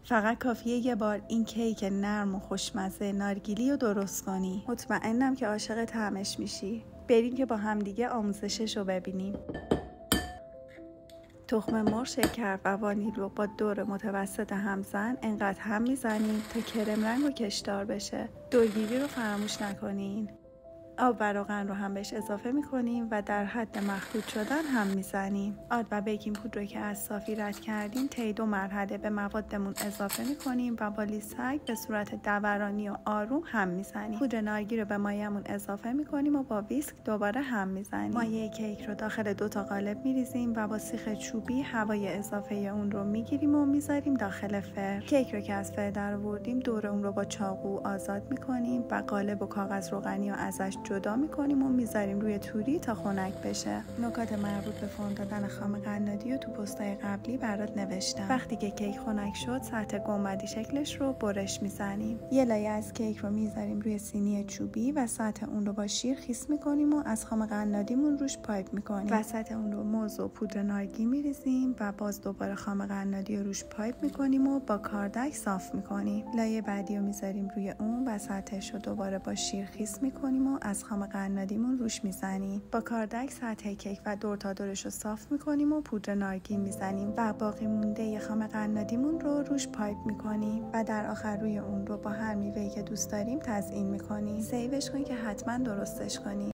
فقط کافیه یه بار این کیک نرم و خوشمزه نارگیلی رو درست کنی. مطمئنم که عاشق طعمش میشی. بریم که با همدیگه آموزشش رو ببینیم. تخم مرغ، شکر و وانیل رو با دور متوسط همزن انقدر هم میزنیم تا کرم رنگ و کشدار بشه. دورگیری رو فراموش نکنین. آب و روغن رو هم بهش اضافه میکنیم و در حد مخلوط شدن هم میزنیم. آرد و بیکینگ پودر رو که از صافی رد کردیم طی 2 مرحله به موادمون اضافه میکنیم و با لیسک به صورت دورانی و آروم هم میزنیم. پودر نارگیل رو به مایه‌مون اضافه میکنیم و با ویسک دوباره هم میزنیم. مایه کیک رو داخل 2 تا قالب میریزیم و با سیخ چوبی هوای اضافه اون رو میگیریم و میذاریم داخل فرن. کیک رو که از فرن درآوردیم دور اون رو با چاقو آزاد میکنیم و قالب و کاغذ روغنی رو ازش جدا میکنیم و میذاریم روی توری تا خنک بشه. نکات مربوط به فرم دادن خام قنادی رو تو پستای قبلی برات نوشتم. وقتی که کیک خنک شد سطح گنبدی شکلش رو برش میزنیم. یه لایه از کیک رو میذاریم روی سینی چوبی و سطح اون رو با شیر خیس میکنیم و از خام قنادیمون روش پایپ میکنیم. وسط اون رو موز و پودر نارگیل میریزیم و باز دوباره خام قنادی رو روش پایپ میکنیم و با کاردک صاف میکنیم. لایه بعدی رو میذاریم روی اون و سطحش رو دوباره با شیر خیس میکنیم و از خام قنادیمون روش میزنیم. با کاردک سطح کیک و دور تا دورش رو صاف میکنیم و پودر نارگیل میزنیم و باقی مونده خام قنادیمون رو روش پایپ میکنیم و در آخر روی اون رو با هر میوه‌ای که دوست داریم تزیین میکنیم. سیوش کن که حتما درستش کنی.